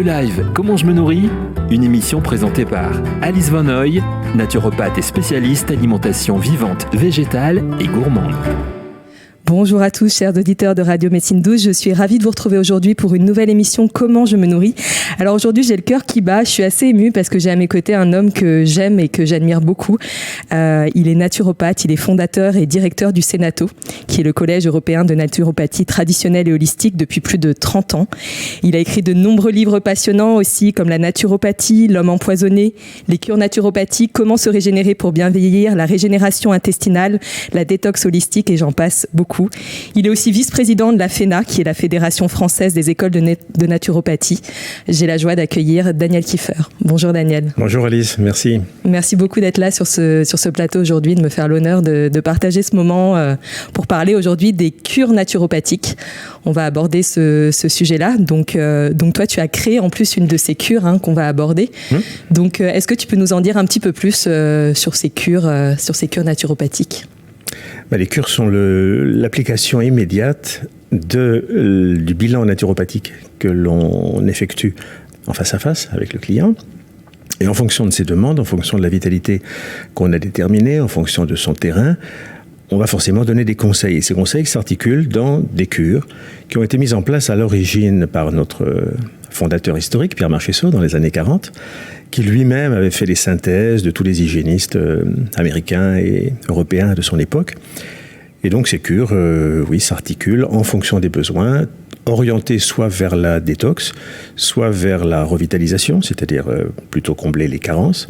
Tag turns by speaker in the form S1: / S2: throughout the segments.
S1: E-Live, comment je me nourris ? Une émission présentée par Alice Van Hoy, naturopathe et spécialiste alimentation vivante, végétale et gourmande.
S2: Bonjour à tous, chers auditeurs de Radio Médecine Douce. Je suis ravie de vous retrouver aujourd'hui pour une nouvelle émission Comment je me nourris. Alors aujourd'hui, j'ai le cœur qui bat. Je suis assez émue parce que j'ai à mes côtés un homme que j'aime et que j'admire beaucoup. Il est naturopathe, il est fondateur et directeur du Sénato, qui est le collège européen de naturopathie traditionnelle et holistique depuis plus de 30 ans. Il a écrit de nombreux livres passionnants aussi, comme La naturopathie, L'homme empoisonné, Les cures naturopathiques, Comment se régénérer pour bien vieillir, La régénération intestinale, La détox holistique et j'en passe beaucoup. Il est aussi vice-président de la FENA, qui est la Fédération française des écoles de naturopathie. J'ai la joie d'accueillir Daniel Kieffer. Bonjour Daniel.
S3: Bonjour Alice, merci.
S2: Merci beaucoup d'être là sur ce plateau aujourd'hui, de me faire l'honneur de partager ce moment pour parler aujourd'hui des cures naturopathiques. On va aborder ce sujet-là. Donc toi, tu as créé en plus une de ces cures qu'on va aborder. Donc est-ce que tu peux nous en dire un petit peu plus sur ces cures naturopathiques ?
S3: Les cures sont l'application immédiate du bilan naturopathique que l'on effectue en face à face avec le client. Et en fonction de ses demandes, en fonction de la vitalité qu'on a déterminée, en fonction de son terrain, on va forcément donner des conseils. Et ces conseils s'articulent dans des cures qui ont été mises en place à l'origine par notre fondateur historique, Pierre Marchessault, dans les années 40, qui lui-même avait fait les synthèses de tous les hygiénistes américains et européens de son époque. Et donc ces cures, s'articulent en fonction des besoins, orientées soit vers la détox, soit vers la revitalisation, c'est-à-dire plutôt combler les carences.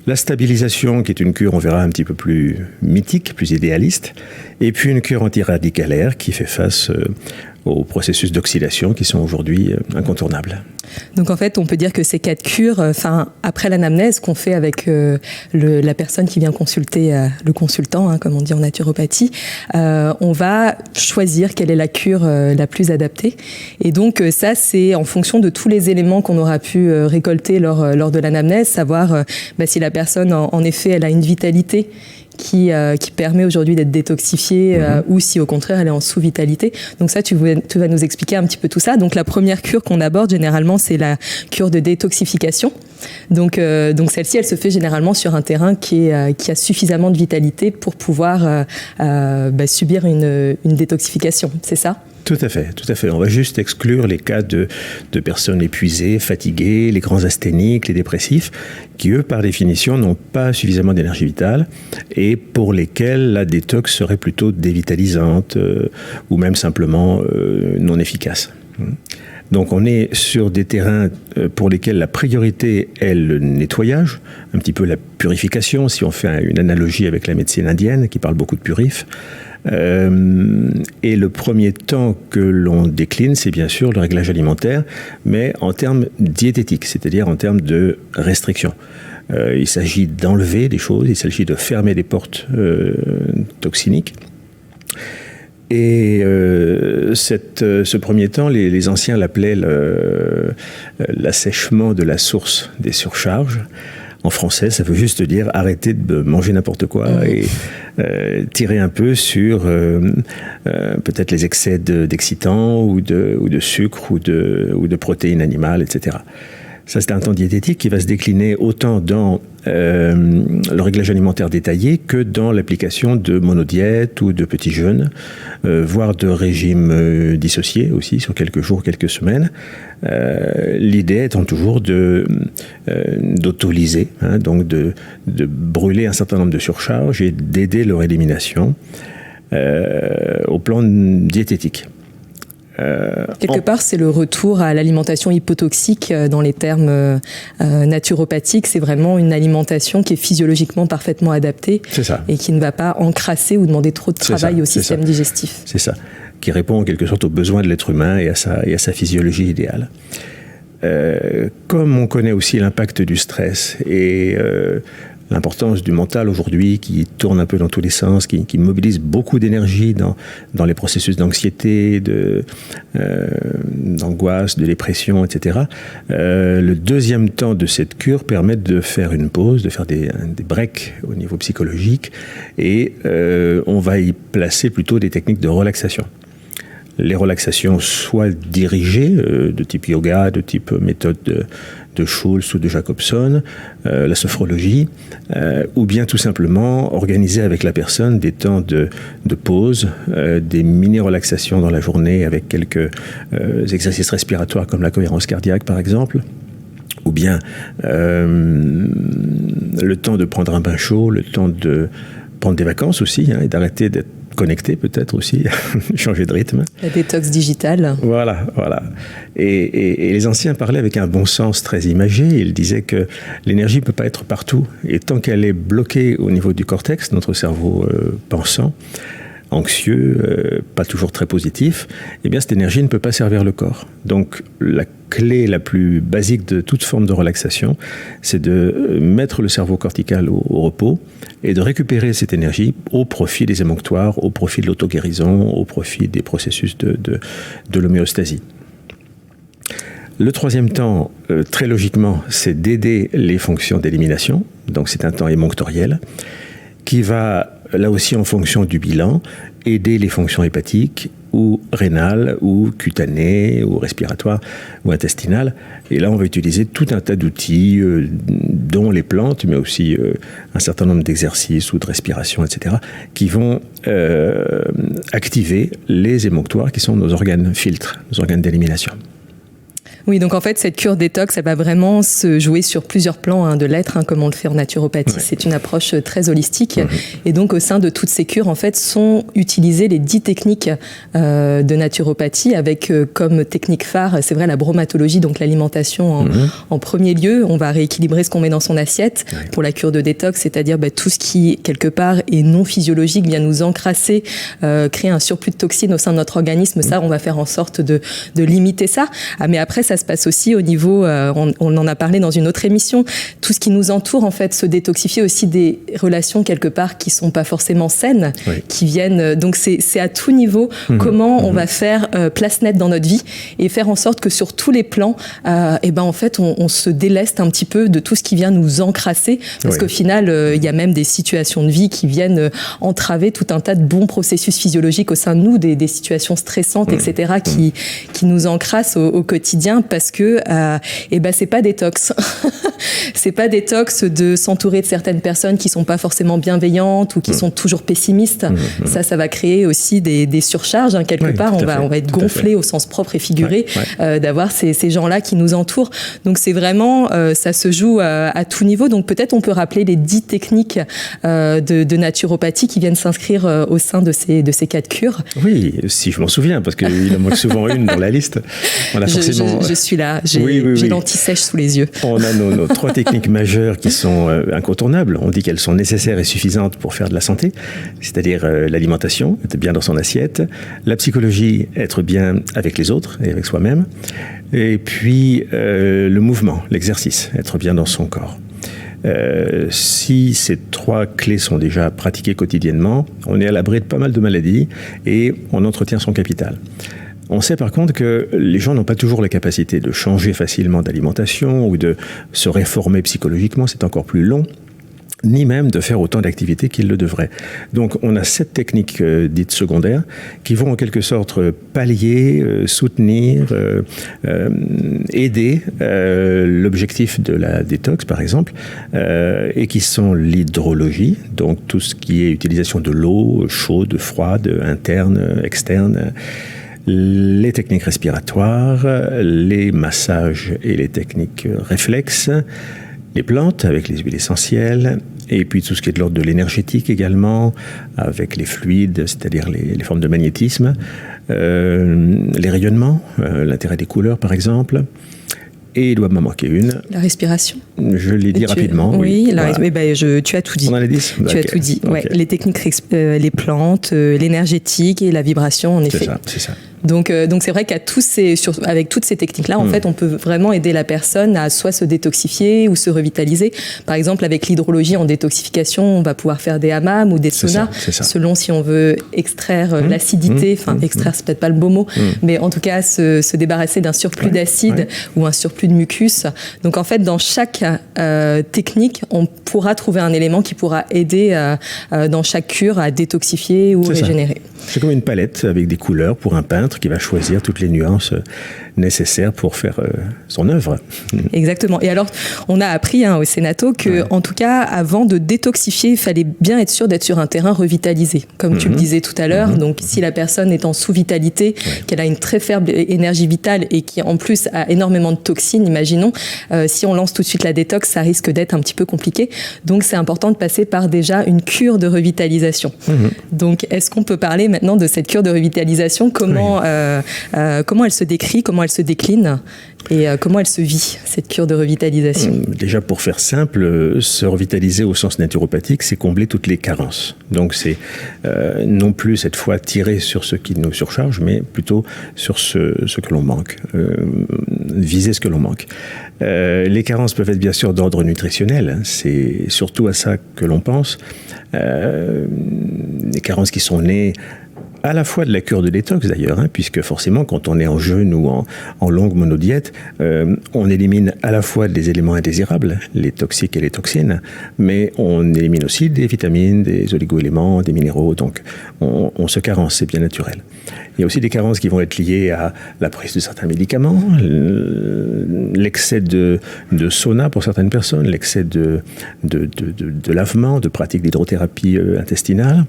S3: La stabilisation, qui est une cure, on verra, un petit peu plus mythique, plus idéaliste. Et puis une cure antiradicalaire qui fait face aux processus d'oxydation qui sont aujourd'hui incontournables.
S2: Donc en fait, on peut dire que ces 4 cures, après l'anamnèse qu'on fait avec la personne qui vient consulter, le consultant, comme on dit en naturopathie, on va choisir quelle est la cure la plus adaptée. Et donc ça, c'est en fonction de tous les éléments qu'on aura pu récolter lors de l'anamnèse, savoir si la personne, en effet, elle a une vitalité qui permet aujourd'hui d'être détoxifiée ou si au contraire elle est en sous-vitalité. Donc ça, tu vas nous expliquer un petit peu tout ça. Donc la première cure qu'on aborde généralement, c'est la cure de détoxification. Donc celle-ci, elle se fait généralement sur un terrain qui a suffisamment de vitalité pour pouvoir subir une détoxification, c'est ça ?
S3: Tout à fait. On va juste exclure les cas de personnes épuisées, fatiguées, les grands asthéniques, les dépressifs, qui eux, par définition, n'ont pas suffisamment d'énergie vitale et pour lesquels la détox serait plutôt dévitalisante ou même simplement non efficace. Donc on est sur des terrains pour lesquels la priorité est le nettoyage, un petit peu la purification, si on fait une analogie avec la médecine indienne qui parle beaucoup de purif. Et le premier temps que l'on décline, c'est bien sûr le réglage alimentaire, mais en termes diététiques, c'est-à-dire en termes de restriction. Il s'agit d'enlever des choses, il s'agit de fermer des portes toxiniques. Et ce premier temps, les anciens l'appelaient l'assèchement de la source des surcharges. En français, ça veut juste dire arrêter de manger n'importe quoi et tirer un peu sur peut-être les excès d'excitants ou de sucre ou de protéines animales, etc. Ça, c'est un temps diététique qui va se décliner autant dans le réglage alimentaire détaillé que dans l'application de monodiètes ou de petits jeûnes, voire de régimes dissociés aussi sur quelques jours, quelques semaines. L'idée étant toujours d'autoliser, donc de brûler un certain nombre de surcharges et d'aider leur élimination au plan diététique.
S2: Quelque part, c'est le retour à l'alimentation hypotoxique dans les termes naturopathiques. C'est vraiment une alimentation qui est physiologiquement parfaitement adaptée et qui ne va pas encrasser ou demander trop de travail au système digestif.
S3: C'est ça, qui répond en quelque sorte aux besoins de l'être humain et à sa physiologie idéale. Comme on connaît aussi l'impact du stress et l'importance du mental aujourd'hui qui tourne un peu dans tous les sens, qui mobilise beaucoup d'énergie dans les processus d'anxiété, d'angoisse, de dépression, etc. Le deuxième temps de cette cure permet de faire une pause, de faire des breaks au niveau psychologique et on va y placer plutôt des techniques de relaxation. les relaxations soit dirigées, de type yoga, de type méthode de Schulz ou de Jacobson, la sophrologie, ou bien tout simplement organiser avec la personne des temps de pause, des mini-relaxations dans la journée avec quelques exercices respiratoires comme la cohérence cardiaque par exemple, ou bien le temps de prendre un bain chaud, le temps de prendre des vacances aussi, et d'arrêter d'être connecté peut-être aussi, changer de rythme.
S2: La détox digitale.
S3: Voilà. Et les anciens parlaient avec un bon sens très imagé. Ils disaient que l'énergie ne peut pas être partout. Et tant qu'elle est bloquée au niveau du cortex, notre cerveau pensant, anxieux, pas toujours très positif, eh bien cette énergie ne peut pas servir le corps. Donc la clé la plus basique de toute forme de relaxation, c'est de mettre le cerveau cortical au repos et de récupérer cette énergie au profit des émonctoires, au profit de l'auto-guérison, au profit des processus de l'homéostasie. Le troisième temps, très logiquement, c'est d'aider les fonctions d'élimination, donc c'est un temps émonctoriel, qui va, là aussi en fonction du bilan, aider les fonctions hépatiques ou rénales ou cutanées ou respiratoires ou intestinales. Et là, on va utiliser tout un tas d'outils, dont les plantes, mais aussi un certain nombre d'exercices ou de respiration, etc., qui vont activer les émonctoires qui sont nos organes filtres, nos organes d'élimination.
S2: Oui, donc en fait, cette cure détox, elle va vraiment se jouer sur plusieurs plans de l'être, comme on le fait en naturopathie. Ouais. C'est une approche très holistique. Et donc, au sein de toutes ces cures, en fait, sont utilisées les 10 techniques de naturopathie avec comme technique phare, c'est vrai, la bromatologie, donc l'alimentation en premier lieu. On va rééquilibrer ce qu'on met dans son assiette pour la cure de détox, c'est-à-dire tout ce qui, quelque part, est non physiologique, vient nous encrasser, créer un surplus de toxines au sein de notre organisme. Ça, on va faire en sorte de limiter ça. Mais après, ça se passe aussi au niveau, on en a parlé dans une autre émission, tout ce qui nous entoure, en fait, se détoxifier aussi des relations quelque part qui sont pas forcément saines, qui viennent, donc c'est à tout niveau comment on va faire place nette dans notre vie et faire en sorte que sur tous les plans, en fait, on se déleste un petit peu de tout ce qui vient nous encrasser, parce qu'au final, il y a même des situations de vie qui viennent entraver tout un tas de bons processus physiologiques au sein de nous, des situations stressantes, etc., qui nous encrassent au quotidien. Parce que c'est pas détox. C'est pas détox de s'entourer de certaines personnes qui sont pas forcément bienveillantes ou qui sont toujours pessimistes. Ça va créer aussi des surcharges quelque part. On va être gonflé au sens propre et figuré d'avoir ces gens-là qui nous entourent. Donc c'est vraiment ça se joue à tout niveau. Donc peut-être on peut rappeler les 10 techniques de naturopathie qui viennent s'inscrire au sein de ces 4 cures.
S3: Oui, si je m'en souviens, parce qu'il en manque souvent une dans la liste. On a forcément...
S2: Je suis là, j'ai l'anti-sèche sous les yeux.
S3: On a nos 3 techniques majeures qui sont incontournables. On dit qu'elles sont nécessaires et suffisantes pour faire de la santé, c'est-à-dire l'alimentation, être bien dans son assiette, la psychologie, être bien avec les autres et avec soi-même, et puis le mouvement, l'exercice, être bien dans son corps. Si ces 3 clés sont déjà pratiquées quotidiennement, on est à l'abri de pas mal de maladies et on entretient son capital. On sait par contre que les gens n'ont pas toujours la capacité de changer facilement d'alimentation ou de se réformer psychologiquement, c'est encore plus long, ni même de faire autant d'activités qu'ils le devraient. Donc on a 7 techniques dites secondaires qui vont en quelque sorte pallier, soutenir, aider l'objectif de la détox par exemple, et qui sont l'hydrologie, donc tout ce qui est utilisation de l'eau chaude, froide, interne, externe, les techniques respiratoires, les massages et les techniques réflexes, les plantes avec les huiles essentielles, et puis tout ce qui est de l'ordre de l'énergétique également, avec les fluides, c'est-à-dire les formes de magnétisme, les rayonnements, l'intérêt des couleurs par exemple. Et il doit m'en manquer une.
S2: La respiration.
S3: Je l'ai dit rapidement.
S2: Oui, voilà. Tu as tout dit.
S3: On en a 10 ?
S2: Tu as tout dit. Okay. Ouais, les techniques, les plantes, l'énergétique et la vibration, en effet.
S3: C'est ça.
S2: Donc c'est vrai avec toutes ces techniques-là, en fait, on peut vraiment aider la personne à soit se détoxifier ou se revitaliser. Par exemple, avec l'hydrologie en détoxification, on va pouvoir faire des hammams ou des saunas, selon si on veut extraire l'acidité. Extraire, c'est peut-être pas le beau mot, mais en tout cas se débarrasser d'un surplus d'acide ou un surplus de mucus. Donc en fait, dans chaque technique, on pourra trouver un élément qui pourra aider dans chaque cure à détoxifier ou régénérer.
S3: C'est comme une palette avec des couleurs pour un peintre. peintre qui va choisir toutes les nuances nécessaires pour faire son œuvre.
S2: Exactement. Et alors, on a appris au Sénato que, en tout cas, avant de détoxifier, il fallait bien être sûr d'être sur un terrain revitalisé. Comme tu le disais tout à l'heure, donc si la personne est en sous-vitalité, qu'elle a une très faible énergie vitale et qui en plus a énormément de toxines, imaginons, si on lance tout de suite la détox, ça risque d'être un petit peu compliqué. Donc c'est important de passer par déjà une cure de revitalisation. Donc est-ce qu'on peut parler maintenant de cette cure de revitalisation, comment elle se décrit, comment elle se décline et comment elle se vit, cette cure de revitalisation?
S3: Déjà, pour faire simple, se revitaliser au sens naturopathique, c'est combler toutes les carences. Donc c'est non plus cette fois tirer sur ce qui nous surcharge, mais plutôt sur ce que l'on manque, viser ce que l'on manque. Les carences peuvent être bien sûr d'ordre nutritionnel, c'est surtout à ça que l'on pense. Des carences qui sont nées à la fois de la cure de détox d'ailleurs, puisque forcément quand on est en jeûne ou en longue monodiète, on élimine à la fois des éléments indésirables, les toxiques et les toxines, mais on élimine aussi des vitamines, des oligo-éléments, des minéraux, donc on se carence, c'est bien naturel. Il y a aussi des carences qui vont être liées à la prise de certains médicaments, l'excès de sauna pour certaines personnes, l'excès de lavement, de pratique d'hydrothérapie intestinale.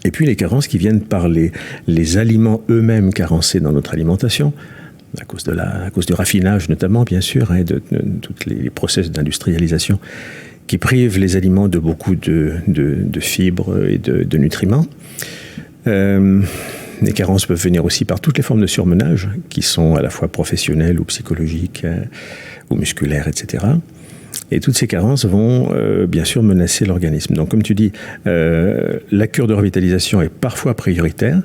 S3: Et puis les carences qui viennent par les aliments eux-mêmes carencés dans notre alimentation, à cause du raffinage notamment, bien sûr, et de tous les process d'industrialisation qui privent les aliments de beaucoup de fibres et de nutriments. Les carences peuvent venir aussi par toutes les formes de surmenage, qui sont à la fois professionnelles ou psychologiques ou musculaires, etc. Et toutes ces carences vont bien sûr menacer l'organisme. Donc comme tu dis, la cure de revitalisation est parfois prioritaire.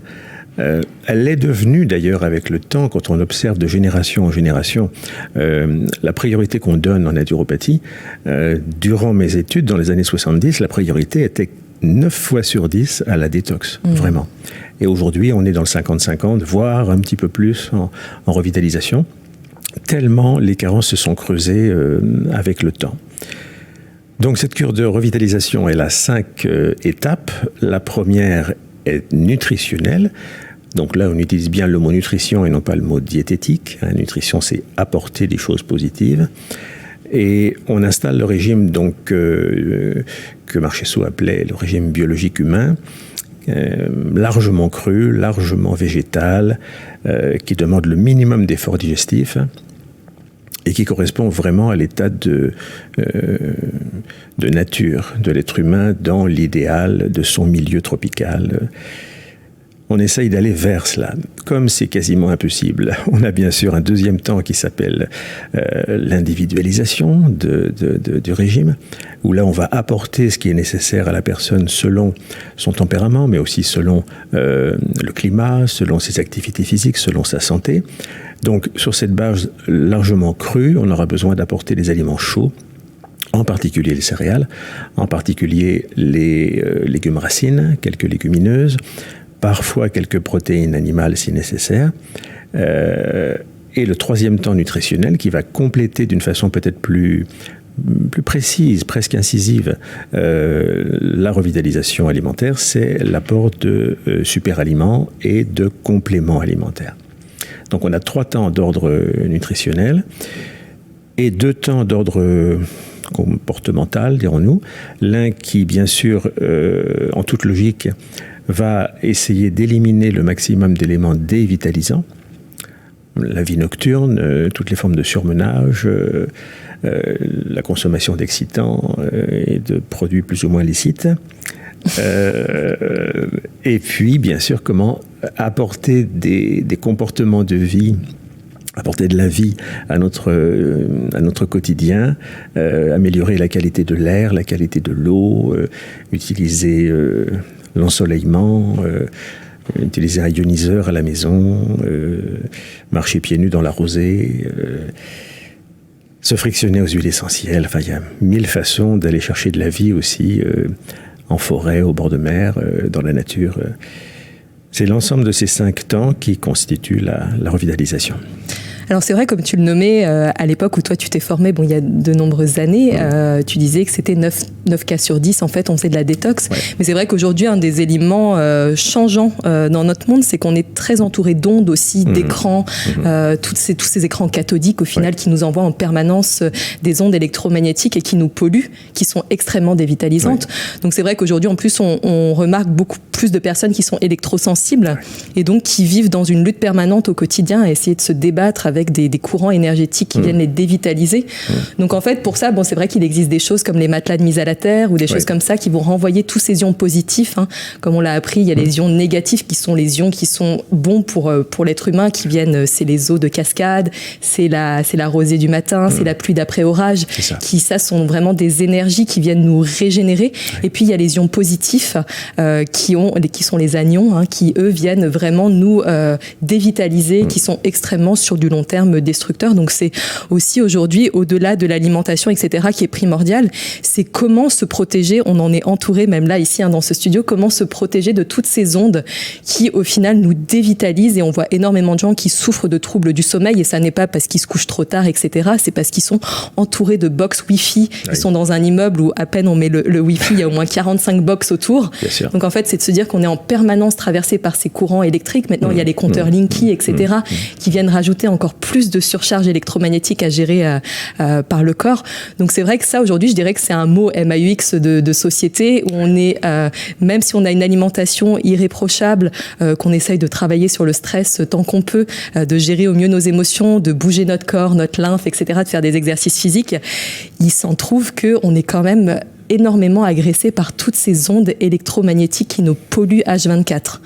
S3: Elle est devenue d'ailleurs avec le temps, quand on observe de génération en génération, la priorité qu'on donne en naturopathie. Durant mes études, dans les années 70, la priorité était 9 fois sur 10 à la détox, vraiment. Et aujourd'hui, on est dans le 50-50, voire un petit peu plus en revitalisation, tellement les carences se sont creusées avec le temps. Donc cette cure de revitalisation, elle a 5 étapes. La première est nutritionnelle. Donc là, on utilise bien le mot nutrition et non pas le mot diététique. Nutrition, c'est apporter des choses positives. Et on installe le régime donc, que Marchesseau appelait le régime biologique humain, largement cru, largement végétal, qui demande le minimum d'efforts digestifs et qui correspond vraiment à l'état de nature de l'être humain dans l'idéal de son milieu tropical. On essaye d'aller vers cela. Comme c'est quasiment impossible, on a bien sûr un deuxième temps qui s'appelle l'individualisation du régime, où là on va apporter ce qui est nécessaire à la personne selon son tempérament, mais aussi selon le climat, selon ses activités physiques, selon sa santé. Donc sur cette base largement crue, on aura besoin d'apporter des aliments chauds, en particulier les céréales, en particulier les légumes racines, quelques légumineuses, parfois quelques protéines animales si nécessaire, et le troisième temps nutritionnel qui va compléter d'une façon peut-être plus précise, presque incisive, la revitalisation alimentaire, c'est l'apport de superaliments et de compléments alimentaires. Donc on a 3 temps d'ordre nutritionnel et 2 temps d'ordre comportemental, dirons-nous. L'un qui, bien sûr, en toute logique, va essayer d'éliminer le maximum d'éléments dévitalisants, la vie nocturne, toutes les formes de surmenage, la consommation d'excitants et de produits plus ou moins licites. Et puis, bien sûr, comment apporter des comportements de vie, apporter de la vie à notre quotidien, améliorer la qualité de l'air, la qualité de l'eau, utiliser l'ensoleillement, utiliser un ioniseur à la maison, marcher pieds nus dans la rosée, se frictionner aux huiles essentielles. Enfin, il y a 1000 façons d'aller chercher de la vie aussi en forêt, au bord de mer, dans la nature. C'est l'ensemble de ces 5 temps qui constituent la revitalisation.
S2: Alors c'est vrai, comme tu le nommais, à l'époque où toi tu t'es formé, il y a de nombreuses années, tu disais que c'était 9 cas sur 10, en fait, on faisait de la détox. Ouais. Mais c'est vrai qu'aujourd'hui, un des éléments changeants dans notre monde, c'est qu'on est très entouré d'ondes aussi, d'écrans, tous ces écrans cathodiques, au final, qui nous envoient en permanence des ondes électromagnétiques et qui nous polluent, qui sont extrêmement dévitalisantes. Donc c'est vrai qu'aujourd'hui, en plus, on remarque beaucoup plus de personnes qui sont électrosensibles et donc qui vivent dans une lutte permanente au quotidien à essayer de se débattre avec des courants énergétiques qui viennent les dévitaliser. Donc en fait, pour ça, c'est vrai qu'il existe des choses comme les matelas de mise à la terre ou des choses comme ça qui vont renvoyer tous ces ions positifs. Comme on l'a appris, il y a les ions négatifs qui sont les ions qui sont bons pour l'être humain, qui viennent, c'est les eaux de cascade, c'est la rosée du matin, c'est la pluie d'après orage, ça sont vraiment des énergies qui viennent nous régénérer. Et puis il y a les ions positifs qui sont les anions, qui eux viennent vraiment nous dévitaliser, qui sont extrêmement sur du long terme destructeurs. Donc c'est aussi aujourd'hui, au-delà de l'alimentation, etc., qui est primordial, c'est comment se protéger. On en est entouré, même là, ici, dans ce studio, comment se protéger de toutes ces ondes qui, au final, nous dévitalisent. Et on voit énormément de gens qui souffrent de troubles du sommeil, et ça n'est pas parce qu'ils se couchent trop tard, etc., c'est parce qu'ils sont entourés de box Wi-Fi. Ils sont dans un immeuble où à peine on met le Wi-Fi, il y a au moins 45 box autour. Donc en fait, c'est de se dire qu'on est en permanence traversé par ces courants électriques. Maintenant, il y a les compteurs Linky, etc., qui viennent rajouter encore plus de surcharge électromagnétique à gérer par le corps. Donc c'est vrai que ça, aujourd'hui, je dirais que c'est un mot MAUX de société où on est, même si on a une alimentation irréprochable, qu'on essaye de travailler sur le stress tant qu'on peut, de gérer au mieux nos émotions, de bouger notre corps, notre lymphe, etc., de faire des exercices physiques, il s'en trouve qu'on est quand même énormément agressé par toutes ces ondes électromagnétiques qui nous polluent H24.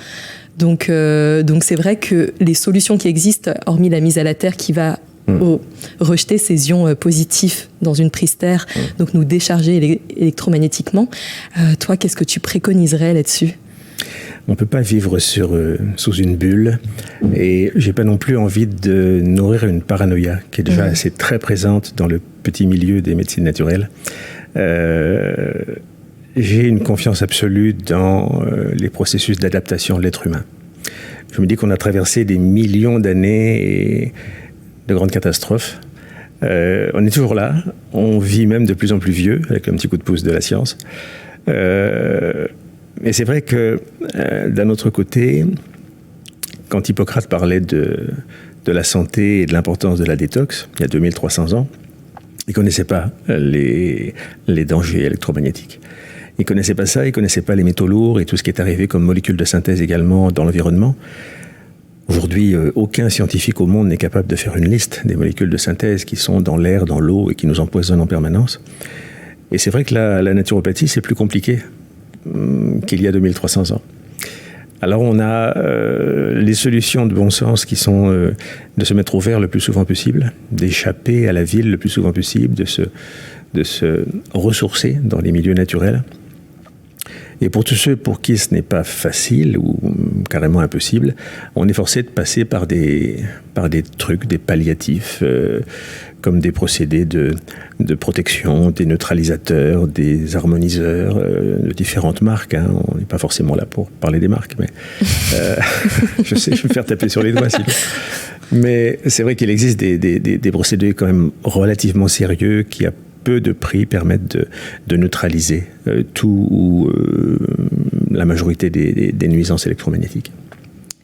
S2: Donc c'est vrai que les solutions qui existent, hormis la mise à la terre qui va rejeter ces ions positifs dans une prise terre, donc nous décharger électromagnétiquement, toi, qu'est-ce que tu préconiserais là-dessus ?
S3: On ne peut pas vivre sous une bulle, et j'ai pas non plus envie de nourrir une paranoïa qui est déjà assez très présente dans le petit milieu des médecines naturelles. J'ai une confiance absolue dans les processus d'adaptation de l'être humain. Je me dis qu'on a traversé des millions d'années de grandes catastrophes. On est toujours là, on vit même de plus en plus vieux, avec un petit coup de pouce de la science. Mais c'est vrai que, d'un autre côté, quand Hippocrate parlait de la santé et de l'importance de la détox, il y a 2300 ans, il ne connaissait pas les dangers électromagnétiques. Il ne connaissait pas ça, il ne connaissait pas les métaux lourds et tout ce qui est arrivé comme molécules de synthèse également dans l'environnement. Aujourd'hui, aucun scientifique au monde n'est capable de faire une liste des molécules de synthèse qui sont dans l'air, dans l'eau et qui nous empoisonnent en permanence. Et c'est vrai que la naturopathie, c'est plus compliqué qu'il y a 2300 ans. Alors on a les solutions de bon sens qui sont de se mettre au vert le plus souvent possible, d'échapper à la ville le plus souvent possible, de se ressourcer dans les milieux naturels. Et pour tous ceux pour qui ce n'est pas facile ou carrément impossible, on est forcé de passer par des trucs, des palliatifs, comme des procédés de protection, des neutralisateurs, des harmoniseurs de différentes marques. On n'est pas forcément là pour parler des marques, mais je sais, je vais me faire taper sur les doigts. Mais c'est vrai qu'il existe des procédés quand même relativement sérieux qui, à peu de prix, permettent de neutraliser tout ou la majorité des nuisances électromagnétiques.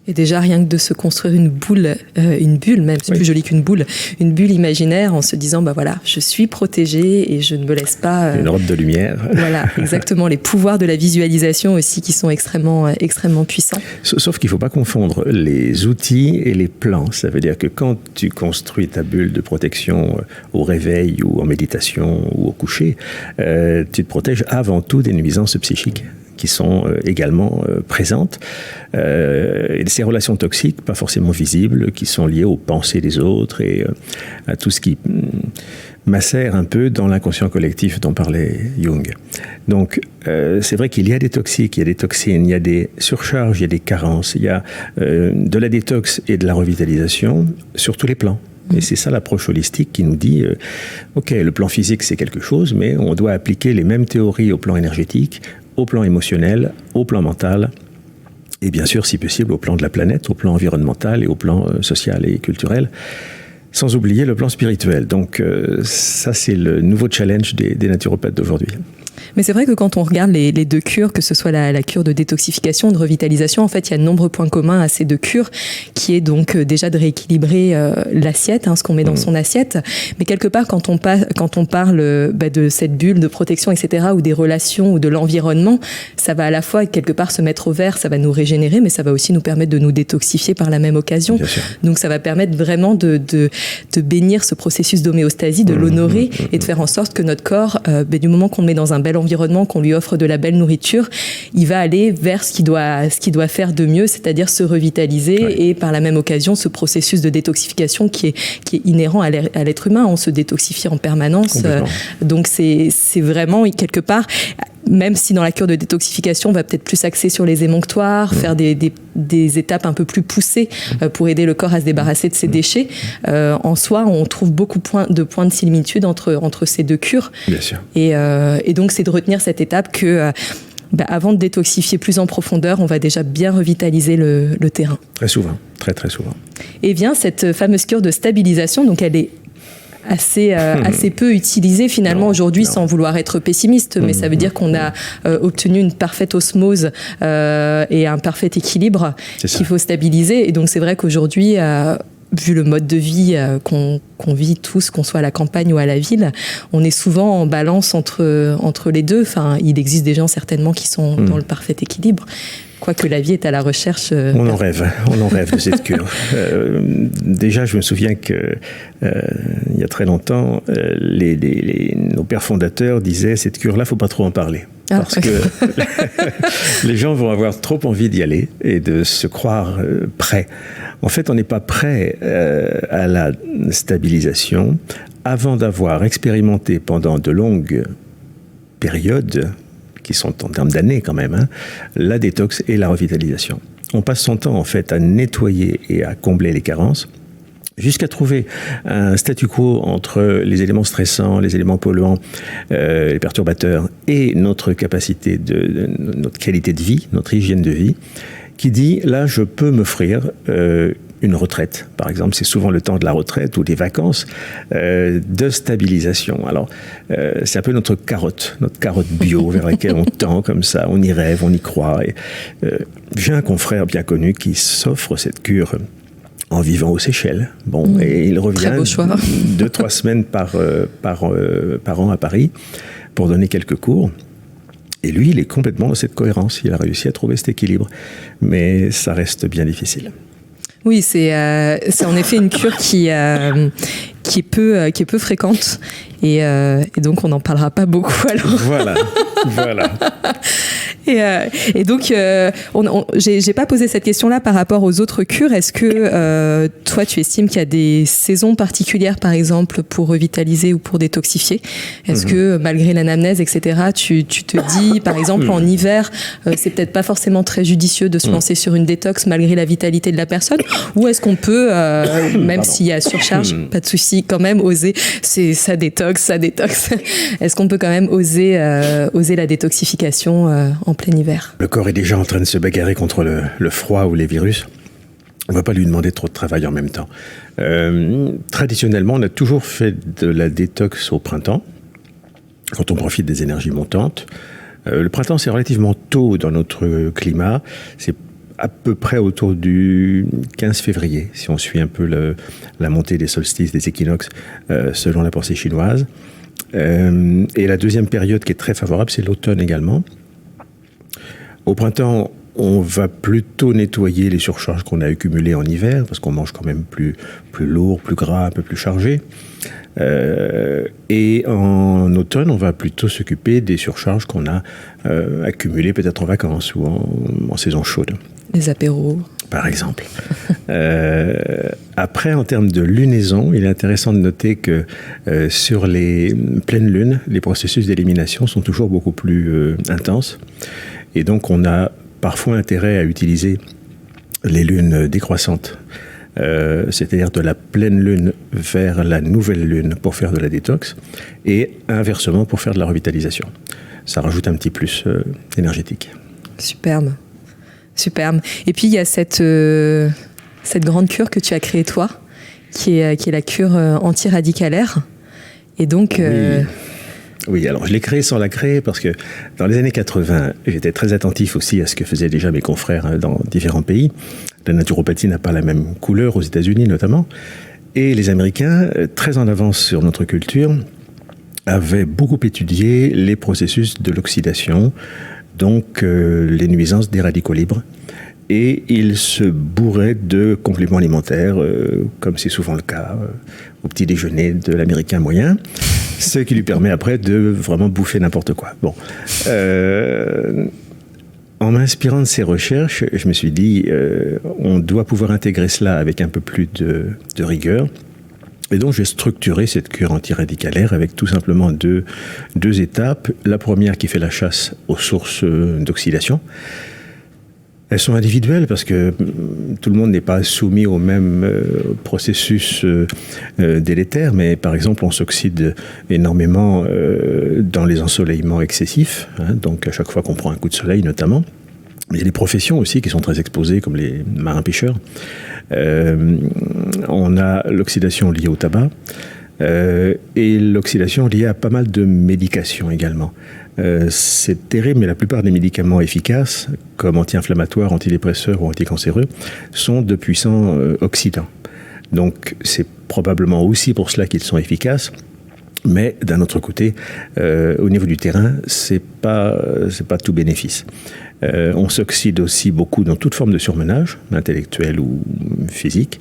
S2: Et déjà, rien que de se construire une bulle même, c'est plus joli qu'une boule, une bulle imaginaire en se disant, voilà, je suis protégée et je ne me laisse pas...
S3: Une robe de lumière.
S2: Voilà, exactement. Les pouvoirs de la visualisation aussi qui sont extrêmement puissants.
S3: Sauf qu'il ne faut pas confondre les outils et les plans. Ça veut dire que quand tu construis ta bulle de protection au réveil ou en méditation ou au coucher, tu te protèges avant tout des nuisances psychiques qui sont également présentes. Et ces relations toxiques, pas forcément visibles, qui sont liées aux pensées des autres et à tout ce qui macère un peu dans l'inconscient collectif dont parlait Jung. Donc, c'est vrai qu'il y a des toxiques, il y a des toxines, il y a des surcharges, il y a des carences, il y a de la détox et de la revitalisation sur tous les plans. Et c'est ça l'approche holistique qui nous dit, OK, le plan physique c'est quelque chose, mais on doit appliquer les mêmes théories au plan énergétique, au plan émotionnel, au plan mental, et bien sûr, si possible, au plan de la planète, au plan environnemental et au plan social et culturel. sans oublier le plan spirituel. Donc ça, c'est le nouveau challenge des naturopathes d'aujourd'hui.
S2: Mais c'est vrai que quand on regarde les deux cures, que ce soit la cure de détoxification, de revitalisation, en fait, il y a de nombreux points communs à ces deux cures, qui est donc déjà de rééquilibrer l'assiette, ce qu'on met dans son assiette. Mais quelque part, quand on parle de cette bulle de protection, etc., ou des relations, ou de l'environnement, ça va à la fois, quelque part, se mettre au vert, ça va nous régénérer, mais ça va aussi nous permettre de nous détoxifier par la même occasion. Donc ça va permettre vraiment de bénir ce processus d'homéostasie, de l'honorer, et de faire en sorte que notre corps, du moment qu'on le met dans un bel environnement, qu'on lui offre de la belle nourriture, il va aller vers ce qu'il doit faire de mieux, c'est-à-dire se revitaliser, et par la même occasion, ce processus de détoxification qui est inhérent à l'être humain. On se détoxifie en permanence. Donc c'est vraiment, quelque part, même si dans la cure de détoxification, on va peut-être plus axer sur les émonctoires, faire des étapes un peu plus poussées pour aider le corps à se débarrasser de ses déchets. En soi, on trouve beaucoup de points de similitude entre ces deux cures.
S3: Bien sûr.
S2: Et donc, c'est de retenir cette étape que avant de détoxifier plus en profondeur, on va déjà bien revitaliser le terrain.
S3: Très souvent, très très souvent.
S2: Et bien, cette fameuse cure de stabilisation, donc elle est assez peu utilisé finalement aujourd'hui, sans vouloir être pessimiste, mais ça veut dire qu'on a obtenu une parfaite osmose et un parfait équilibre qu'il faut stabiliser. Et donc c'est vrai qu'aujourd'hui, vu le mode de vie qu'on vit tous, qu'on soit à la campagne ou à la ville, on est souvent en balance entre les deux. Enfin, il existe des gens certainement qui sont dans le parfait équilibre. Quoique la vie est à la recherche.
S3: On en rêve de cette cure. Déjà, je me souviens que il y a très longtemps, nos pères fondateurs disaient cette cure-là, faut pas trop en parler. Parce que les gens vont avoir trop envie d'y aller et de se croire prêts. En fait, on n'est pas prêt à la stabilisation avant d'avoir expérimenté pendant de longues périodes, qui sont en termes d'années quand même, la détox et la revitalisation. On passe son temps en fait à nettoyer et à combler les carences, jusqu'à trouver un statu quo entre les éléments stressants, les éléments polluants, les perturbateurs et notre capacité notre qualité de vie, notre hygiène de vie, qui dit là je peux m'offrir une retraite, par exemple. C'est souvent le temps de la retraite ou des vacances de stabilisation. Alors, c'est un peu notre carotte bio vers laquelle on tend comme ça, on y rêve, on y croit. J'ai un confrère bien connu qui s'offre cette cure en vivant aux Seychelles. Et il revient 2-3 semaines par an à Paris pour donner quelques cours. Et lui, il est complètement dans cette cohérence. Il a réussi à trouver cet équilibre. Mais ça reste bien difficile.
S2: Oui, c'est en effet une cure qui est peu fréquente et donc on n'en parlera pas beaucoup alors.
S3: Voilà.
S2: Et donc, j'ai pas posé cette question-là par rapport aux autres cures. Est-ce que toi, tu estimes qu'il y a des saisons particulières, par exemple, pour revitaliser ou pour détoxifier ? Est-ce que, malgré l'anamnèse, etc., tu te dis, par exemple, en hiver, c'est peut-être pas forcément très judicieux de se lancer sur une détox malgré la vitalité de la personne ? Ou est-ce qu'on peut, même s'il y a surcharge, pas de souci, quand même oser, ça détox. Est-ce qu'on peut quand même oser la détoxification en plein hiver?
S3: Le corps est déjà en train de se bagarrer contre le froid ou les virus. On ne va pas lui demander trop de travail en même temps. Traditionnellement, on a toujours fait de la détox au printemps, quand on profite des énergies montantes. Le printemps, c'est relativement tôt dans notre climat. C'est à peu près autour du 15 février, si on suit un peu la montée des solstices, des équinoxes, selon la pensée chinoise. Et la deuxième période qui est très favorable, c'est l'automne également. Au printemps, on va plutôt nettoyer les surcharges qu'on a accumulées en hiver, parce qu'on mange quand même plus lourd, plus gras, un peu plus chargé. Et en automne, on va plutôt s'occuper des surcharges qu'on a accumulées peut-être en vacances ou en saison chaude.
S2: Les apéros.
S3: Par exemple. Après, en termes de lunaison, il est intéressant de noter que sur les pleines lunes, les processus d'élimination sont toujours beaucoup plus intenses. Et donc, on a parfois intérêt à utiliser les lunes décroissantes, c'est-à-dire de la pleine lune vers la nouvelle lune pour faire de la détox, et inversement pour faire de la revitalisation. Ça rajoute un petit plus énergétique.
S2: Superbe. Et puis, il y a cette grande cure que tu as créée toi, qui est la cure antiradicalaire. Et donc...
S3: Oui, alors je l'ai créée sans la créer parce que dans les années 80, j'étais très attentif aussi à ce que faisaient déjà mes confrères dans différents pays. La naturopathie n'a pas la même couleur aux États-Unis notamment. Et les Américains, très en avance sur notre culture, avaient beaucoup étudié les processus de l'oxydation, donc les nuisances des radicaux libres. Et ils se bourraient de compléments alimentaires, comme c'est souvent le cas au petit déjeuner de l'Américain moyen, ce qui lui permet après de vraiment bouffer n'importe quoi. Bon, en m'inspirant de ces recherches, je me suis dit, on doit pouvoir intégrer cela avec un peu plus de rigueur. Et donc, j'ai structuré cette cure antiradicalaire avec tout simplement deux étapes. La première qui fait la chasse aux sources d'oxydation. Elles sont individuelles parce que tout le monde n'est pas soumis au même processus délétère, mais par exemple, on s'oxyde énormément dans les ensoleillements excessifs, hein, donc à chaque fois qu'on prend un coup de soleil notamment. Mais il y a des professions aussi qui sont très exposées, comme les marins-pêcheurs. On a l'oxydation liée au tabac et l'oxydation liée à pas mal de médications également. C'est terrible, mais la plupart des médicaments efficaces, comme anti-inflammatoires, antidépresseurs ou anticancéreux, sont de puissants oxydants. Donc c'est probablement aussi pour cela qu'ils sont efficaces. Mais d'un autre côté, au niveau du terrain, c'est pas tout bénéfice. On s'oxyde aussi beaucoup dans toute forme de surmenage, intellectuel ou physique.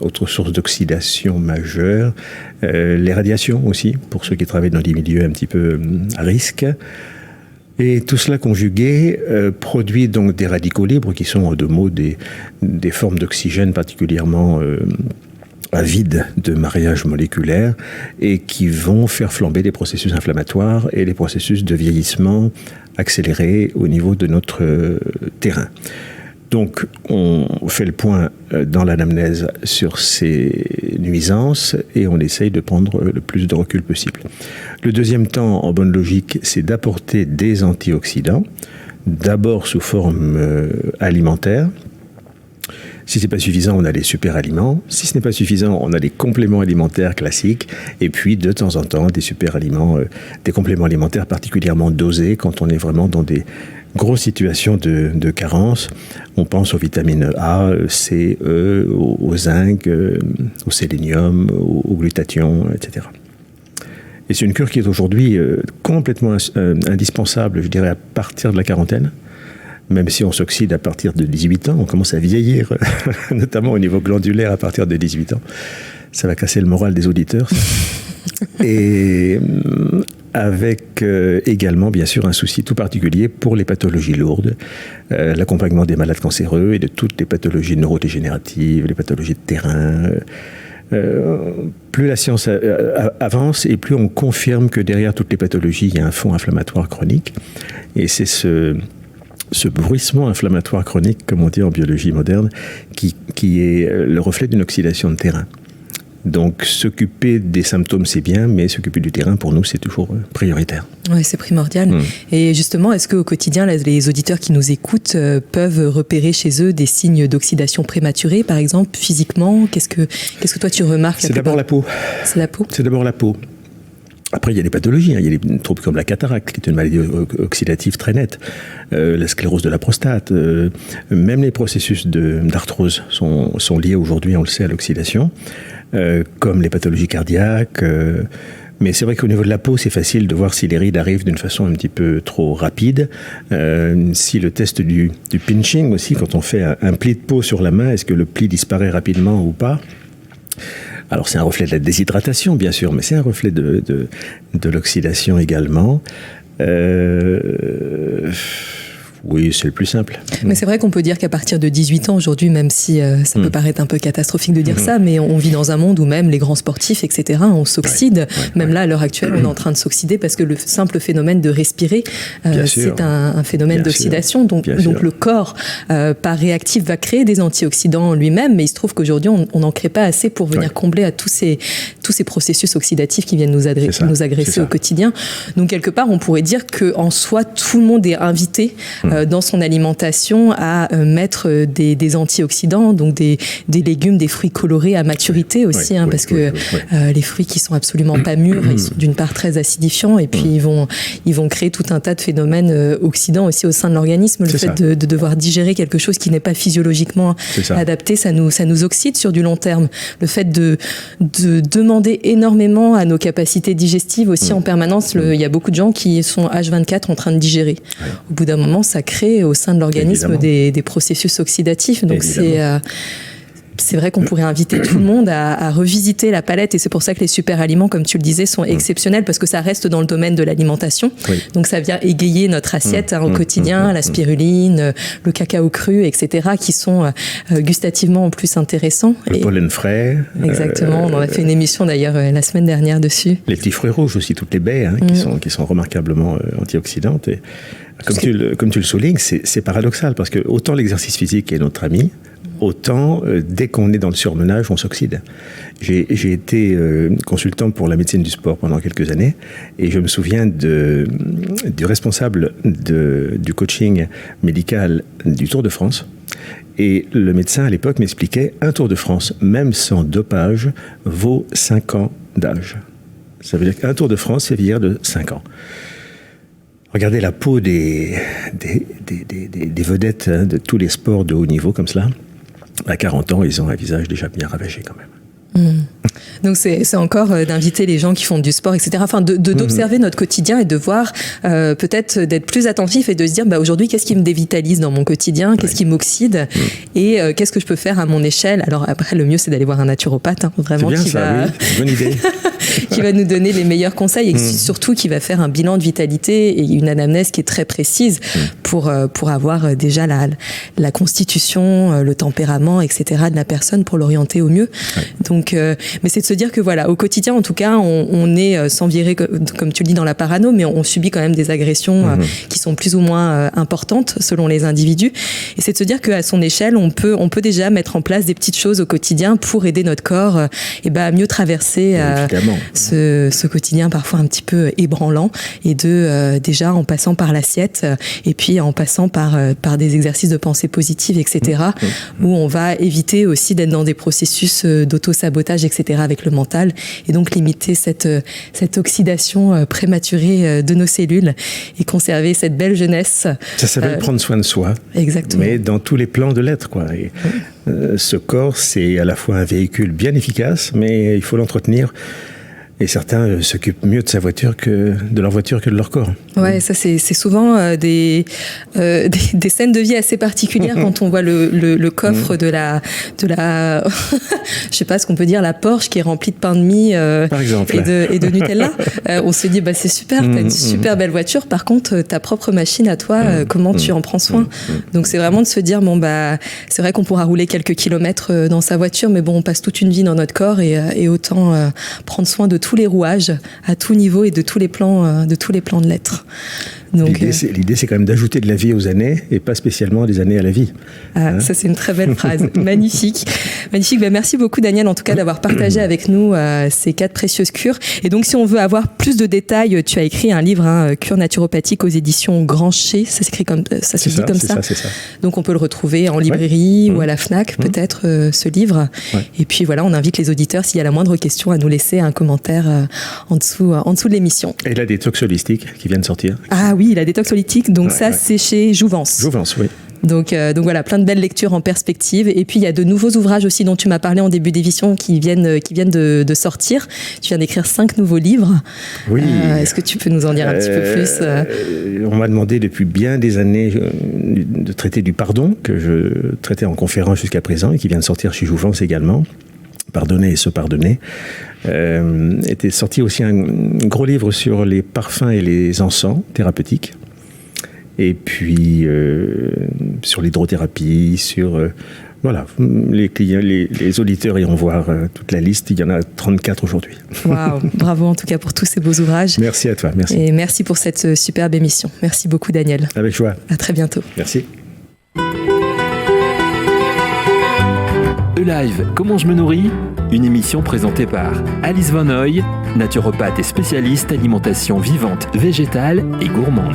S3: Autre source d'oxydation majeure, les radiations aussi, pour ceux qui travaillent dans des milieux un petit peu à risque. Et tout cela conjugué produit donc des radicaux libres qui sont en deux mots des formes d'oxygène particulièrement avides de mariage moléculaire et qui vont faire flamber des processus inflammatoires et des processus de vieillissement accélérés au niveau de notre terrain. Donc, on fait le point dans l'anamnèse sur ces nuisances et on essaye de prendre le plus de recul possible. Le deuxième temps, en bonne logique, c'est d'apporter des antioxydants, d'abord sous forme alimentaire. Si ce n'est pas suffisant, on a les super-aliments. Si ce n'est pas suffisant, on a les compléments alimentaires classiques. Et puis, de temps en temps, des super-aliments, des compléments alimentaires particulièrement dosés quand on est vraiment dans des grosses situations de carence. On pense aux vitamines A, C, E, au zinc, au sélénium, au glutathion, etc. Et c'est une cure qui est aujourd'hui complètement indispensable, je dirais, à partir de la quarantaine. Même si on s'oxyde à partir de 18 ans, on commence à vieillir, notamment au niveau glandulaire à partir de 18 ans. Ça va casser le moral des auditeurs. Et avec également, bien sûr, un souci tout particulier pour les pathologies lourdes, l'accompagnement des malades cancéreux et de toutes les pathologies neurodégénératives, les pathologies de terrain. Plus la science avance et plus on confirme que derrière toutes les pathologies, il y a un fond inflammatoire chronique. Et c'est ce bruissement inflammatoire chronique, comme on dit en biologie moderne, qui est le reflet d'une oxydation de terrain. Donc, s'occuper des symptômes, c'est bien, mais s'occuper du terrain, pour nous, c'est toujours prioritaire.
S2: Oui, c'est primordial. Et justement, est-ce qu'au quotidien, les auditeurs qui nous écoutent peuvent repérer chez eux des signes d'oxydation prématurée, par exemple, physiquement ? Qu'est-ce que toi, tu remarques ?
S3: C'est d'abord la peau.
S2: C'est la peau ?
S3: C'est d'abord la peau. Après, il y a des pathologies. Il y a des troubles comme la cataracte, qui est une maladie oxydative très nette. La sclérose de la prostate. Même les processus d'arthrose sont liés aujourd'hui, on le sait, à l'oxydation. Comme les pathologies cardiaques. Mais c'est vrai qu'au niveau de la peau, c'est facile de voir si les rides arrivent d'une façon un petit peu trop rapide. Si le test du pinching aussi, quand on fait un pli de peau sur la main, est-ce que le pli disparaît rapidement ou pas ? Alors c'est un reflet de la déshydratation, bien sûr, mais c'est un reflet de l'oxydation également. Oui, c'est le plus simple.
S2: Mais c'est vrai qu'on peut dire qu'à partir de 18 ans aujourd'hui, même si ça peut paraître un peu catastrophique de dire ça, mais on vit dans un monde où même les grands sportifs, etc., on s'oxyde. Même là, à l'heure actuelle, on est en train de s'oxyder parce que le simple phénomène de respirer, c'est un phénomène d'oxydation. Donc le corps, par réactif, va créer des antioxydants lui-même, mais il se trouve qu'aujourd'hui, on n'en crée pas assez pour venir combler à tous ces processus oxydatifs qui viennent nous agresser au quotidien. Donc quelque part, on pourrait dire qu'en soi, tout le monde est invité dans son alimentation à mettre des antioxydants, donc des légumes, des fruits colorés à maturité aussi, parce que les fruits qui sont absolument pas mûrs, ils sont d'une part très acidifiants et puis ils vont créer tout un tas de phénomènes oxydants aussi au sein de l'organisme. Le fait de devoir digérer quelque chose qui n'est pas physiologiquement adapté, ça nous oxyde sur du long terme. Le fait de demander énormément à nos capacités digestives aussi en permanence, il y a beaucoup de gens qui sont H24 en train de digérer. Au bout d'un moment, ça crée au sein de l'organisme des processus oxydatifs. Donc c'est vrai qu'on pourrait inviter tout le monde à revisiter la palette, et c'est pour ça que les super aliments, comme tu le disais, sont exceptionnels, parce que ça reste dans le domaine de l'alimentation. Donc ça vient égayer notre assiette au quotidien, la spiruline, le cacao cru, etc., qui sont gustativement en plus intéressants.
S3: Le pollen frais.
S2: Exactement, on en a fait une émission d'ailleurs la semaine dernière dessus.
S3: Les petits fruits rouges aussi, toutes les baies qui sont remarquablement antioxydantes. Et comme tu le soulignes, c'est paradoxal, parce que autant l'exercice physique est notre ami, autant dès qu'on est dans le surmenage, on s'oxyde. J'ai été consultant pour la médecine du sport pendant quelques années, et je me souviens du responsable du coaching médical du Tour de France. Et le médecin à l'époque m'expliquait, un Tour de France, même sans dopage, vaut 5 ans d'âge. Ça veut dire qu'un Tour de France, c'est vieillir de 5 ans. Regardez la peau des vedettes de tous les sports de haut niveau comme cela. À 40 ans, ils ont un visage déjà bien ravagé quand même.
S2: Donc c'est encore d'inviter les gens qui font du sport, etc. Enfin, d'observer notre quotidien et de voir, peut-être d'être plus attentif et de se dire, aujourd'hui, qu'est-ce qui me dévitalise dans mon quotidien, qu'est-ce qui m'oxyde, et qu'est-ce que je peux faire à mon échelle. Alors après, le mieux, c'est d'aller voir un naturopathe, vraiment,
S3: c'est bien ça, bonne idée.
S2: Qui va nous donner les meilleurs conseils, et surtout qui va faire un bilan de vitalité et une anamnèse qui est très précise pour avoir déjà la constitution, le tempérament, etc. de la personne, pour l'orienter au mieux. Donc, mais c'est de se dire que voilà, au quotidien, en tout cas, on est sans virer, comme tu le dis, dans la parano, mais on subit quand même des agressions qui sont plus ou moins importantes selon les individus. Et c'est de se dire qu'à son échelle, on peut déjà mettre en place des petites choses au quotidien pour aider notre corps à mieux traverser ce quotidien parfois un petit peu ébranlant, et déjà en passant par l'assiette et puis en passant par des exercices de pensée positive, etc., où on va éviter aussi d'être dans des processus d'auto-sabotage, etc., avec le mental, et donc limiter cette oxydation prématurée de nos cellules et conserver cette belle jeunesse.
S3: Ça s'appelle prendre soin de soi.
S2: Exactement.
S3: Mais dans tous les plans de l'être, quoi. Et, ce corps, c'est à la fois un véhicule bien efficace, mais il faut l'entretenir. Et certains s'occupent mieux de sa voiture de leur voiture que de leur corps.
S2: Ouais, ça c'est souvent des scènes de vie assez particulières quand on voit le coffre de la je sais pas ce qu'on peut dire, la Porsche qui est remplie de pain de mie
S3: par exemple,
S2: et de Nutella. On se dit c'est super, t'as une super belle voiture, par contre ta propre machine à toi, comment tu en prends soin. Donc c'est vraiment de se dire c'est vrai qu'on pourra rouler quelques kilomètres dans sa voiture, mais on passe toute une vie dans notre corps, et autant prendre soin de tous les rouages à tout niveau et de tous les plans de l'être. Donc,
S3: l'idée, c'est quand même d'ajouter de la vie aux années et pas spécialement des années à la vie.
S2: Ça, c'est une très belle phrase. Magnifique. Magnifique. Merci beaucoup, Daniel, en tout cas, d'avoir partagé avec nous ces 4 précieuses cures. Et donc, si on veut avoir plus de détails, tu as écrit un livre, Cure naturopathique, aux éditions Grancher. Ça s'écrit comme ça. Se dit comme ça.
S3: C'est ça.
S2: Donc, on peut le retrouver en librairie ou à la Fnac, peut-être, ce livre. Et puis, voilà, on invite les auditeurs, s'il y a la moindre question, à nous laisser un commentaire en dessous de l'émission.
S3: Et la détox holistique qui vient de sortir.
S2: Ah oui, la détox holistique. Donc c'est chez Jouvence.
S3: Jouvence, oui.
S2: Donc voilà, plein de belles lectures en perspective. Et puis il y a de nouveaux ouvrages aussi dont tu m'as parlé en début d'émission qui viennent de sortir. Tu viens d'écrire 5 nouveaux livres.
S3: Oui.
S2: Est-ce que tu peux nous en dire un petit peu plus
S3: On m'a demandé depuis bien des années de traiter du pardon, que je traitais en conférence jusqu'à présent, et qui vient de sortir chez Jouvence également. Pardonner et se pardonner. Était sorti aussi un gros livre sur les parfums et les encens thérapeutiques. Et puis sur l'hydrothérapie, sur voilà, les clients, les auditeurs iront voir toute la liste. Il y en a 34 aujourd'hui.
S2: Waouh, bravo en tout cas pour tous ces beaux ouvrages.
S3: Merci à toi, merci.
S2: Et merci pour cette superbe émission. Merci beaucoup, Daniel.
S3: Avec joie.
S2: À très bientôt.
S3: Merci.
S1: E-Live, comment je me nourris ? Une émission présentée par Alice Van Hoy, naturopathe et spécialiste alimentation vivante, végétale et gourmande.